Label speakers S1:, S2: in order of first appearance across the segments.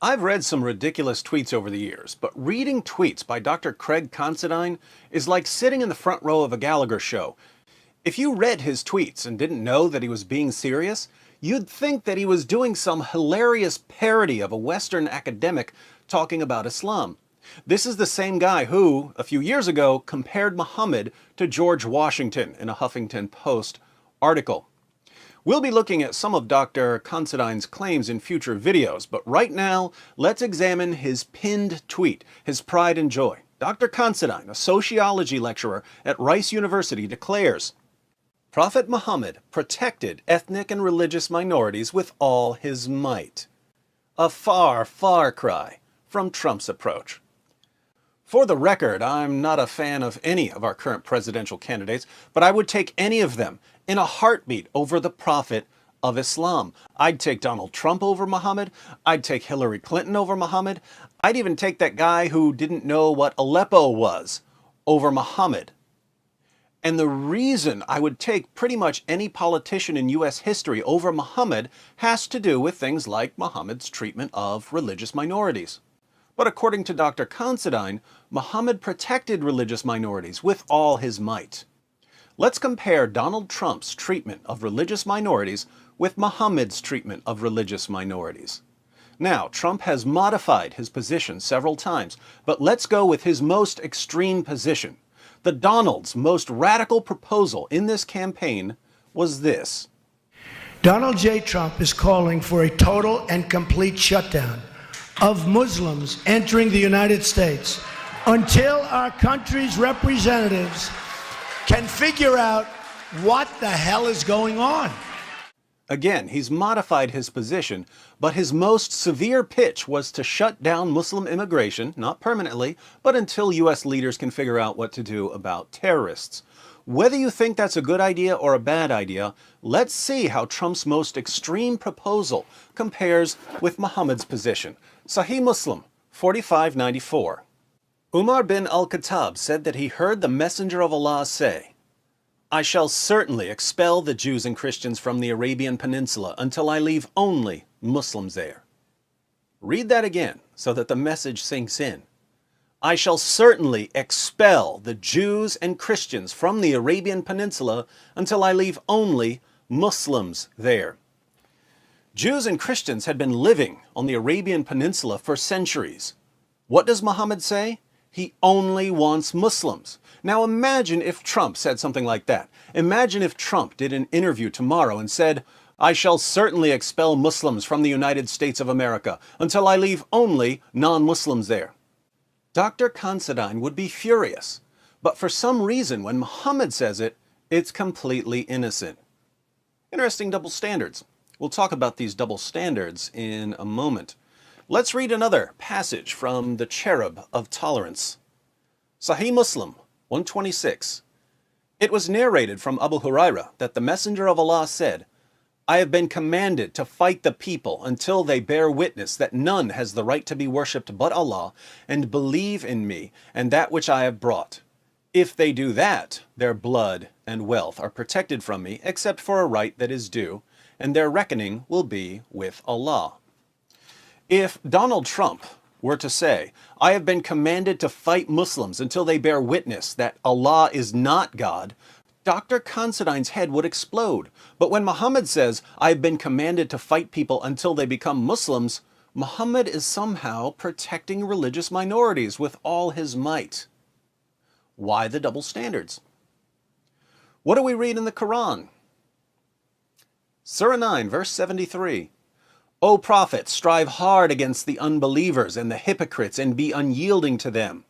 S1: I've read some ridiculous tweets over the years, but reading tweets by Dr. Craig Considine is like sitting in the front row of a Gallagher show. If you read his tweets and didn't know that he was being serious, you'd think that he was doing some hilarious parody of a Western academic talking about Islam. This is the same guy who, a few years ago, compared Muhammad to George Washington in a Huffington Post article. We'll be looking at some of Dr. Considine's claims in future videos, but right now, let's examine his pinned tweet, his pride and joy. Dr. Considine, a sociology lecturer at Rice University, declares, Prophet Muhammad protected ethnic and religious minorities with all his might. A far, far cry from Trump's approach. For the record, I'm not a fan of any of our current presidential candidates, but I would take any of them in a heartbeat over the Prophet of Islam. I'd take Donald Trump over Muhammad. I'd take Hillary Clinton over Muhammad. I'd even take that guy who didn't know what Aleppo was over Muhammad. And the reason I would take pretty much any politician in U.S. history over Muhammad has to do with things like Muhammad's treatment of religious minorities. But according to Dr. Considine, Muhammad protected religious minorities with all his might. Let's compare Donald Trump's treatment of religious minorities with Muhammad's treatment of religious minorities. Now, Trump has modified his position several times, but let's go with his most extreme position. The Donald's most radical proposal in this campaign was this.
S2: Donald J. Trump is calling for a total and complete shutdown of Muslims entering the United States until our country's representatives can figure out what the hell is going on.
S1: Again, he's modified his position, but his most severe pitch was to shut down Muslim immigration, not permanently, but until U.S. leaders can figure out what to do about terrorists. Whether you think that's a good idea or a bad idea, let's see how Trump's most extreme proposal compares with Muhammad's position. Sahih Muslim, 4594. Umar bin al-Khattab said that he heard the Messenger of Allah say, I shall certainly expel the Jews and Christians from the Arabian Peninsula until I leave only Muslims there. Read that again so that the message sinks in. I shall certainly expel the Jews and Christians from the Arabian Peninsula until I leave only Muslims there. Jews and Christians had been living on the Arabian Peninsula for centuries. What does Muhammad say? He only wants Muslims. Now imagine if Trump said something like that. Imagine if Trump did an interview tomorrow and said, I shall certainly expel Muslims from the United States of America until I leave only non-Muslims there. Dr. Considine would be furious, but for some reason when Muhammad says it, it's completely innocent. Interesting double standards. We'll talk about these double standards in a moment. Let's read another passage from the Cherub of Tolerance. Sahih Muslim, 126. It was narrated from Abu Huraira that the Messenger of Allah said, I have been commanded to fight the people until they bear witness that none has the right to be worshipped but Allah, and believe in me and that which I have brought. If they do that, their blood and wealth are protected from me, except for a right that is due, and their reckoning will be with Allah. If Donald Trump were to say, I have been commanded to fight Muslims until they bear witness that Allah is not God, Dr. Considine's head would explode. But when Muhammad says, I have been commanded to fight people until they become Muslims, Muhammad is somehow protecting religious minorities with all his might. Why the double standards? What do we read in the Quran? Surah 9, verse 73. O Prophet, strive hard against the unbelievers and the hypocrites and be unyielding to them.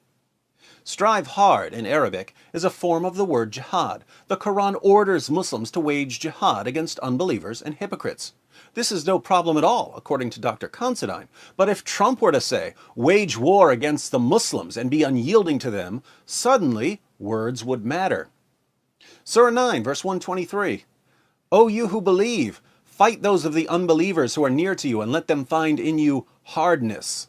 S1: Strive hard in Arabic is a form of the word jihad. The Quran orders Muslims to wage jihad against unbelievers and hypocrites. This is no problem at all, according to Dr. Considine. But if Trump were to say, wage war against the Muslims and be unyielding to them, suddenly words would matter. Surah 9, verse 123. O you who believe, fight those of the unbelievers who are near to you and let them find in you hardness.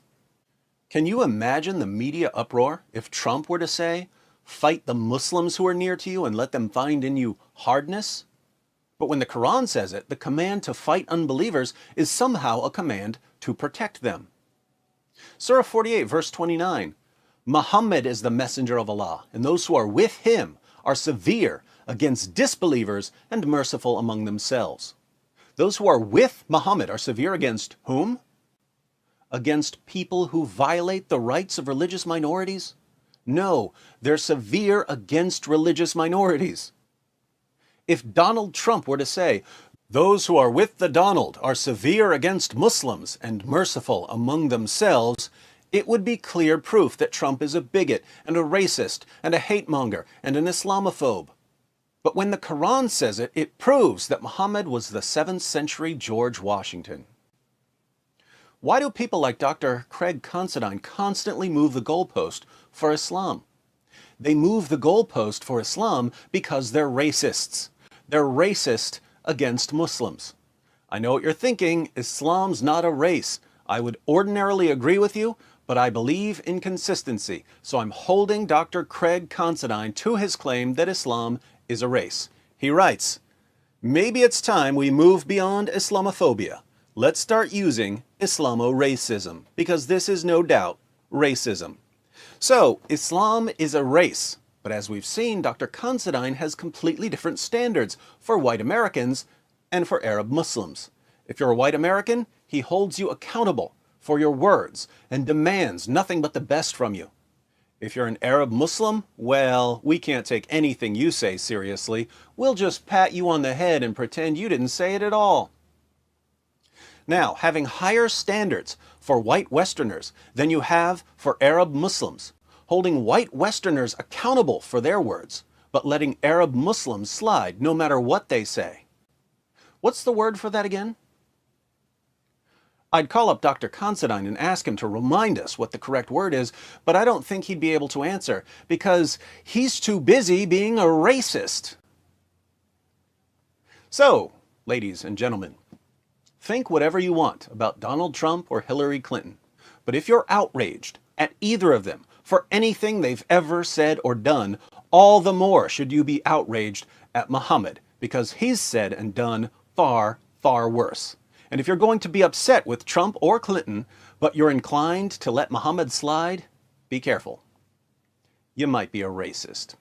S1: Can you imagine the media uproar if Trump were to say, fight the Muslims who are near to you and let them find in you hardness? But when the Quran says it, the command to fight unbelievers is somehow a command to protect them. Surah 48, verse 29. Muhammad is the messenger of Allah, and those who are with him are severe against disbelievers and merciful among themselves. Those who are with Muhammad are severe against whom? Against people who violate the rights of religious minorities? No, they're severe against religious minorities. If Donald Trump were to say, those who are with the Donald are severe against Muslims and merciful among themselves, it would be clear proof that Trump is a bigot and a racist and a hate-monger and an Islamophobe. But when the Quran says it, it proves that Muhammad was the 7th century George Washington. Why do people like Dr. Craig Considine constantly move the goalpost for Islam? They move the goalpost for Islam because they're racists. They're racist against Muslims. I know what you're thinking, Islam's not a race. I would ordinarily agree with you, but I believe in consistency, so I'm holding Dr. Craig Considine to his claim that Islam is a race. He writes, maybe it's time we move beyond Islamophobia. Let's start using Islamo-racism, because this is no doubt racism. So, Islam is a race, but as we've seen, Dr. Considine has completely different standards for white Americans and for Arab Muslims. If you're a white American, he holds you accountable for your words and demands nothing but the best from you. If you're an Arab Muslim, well, we can't take anything you say seriously. We'll just pat you on the head and pretend you didn't say it at all. Now, having higher standards for white Westerners than you have for Arab Muslims, holding white Westerners accountable for their words, but letting Arab Muslims slide no matter what they say. What's the word for that again? I'd call up Dr. Considine and ask him to remind us what the correct word is, but I don't think he'd be able to answer because he's too busy being a racist. So, ladies and gentlemen, think whatever you want about Donald Trump or Hillary Clinton, but if you're outraged at either of them for anything they've ever said or done, all the more should you be outraged at Muhammad because he's said and done far, far worse. And if you're going to be upset with Trump or Clinton, but you're inclined to let Muhammad slide, be careful. You might be a racist.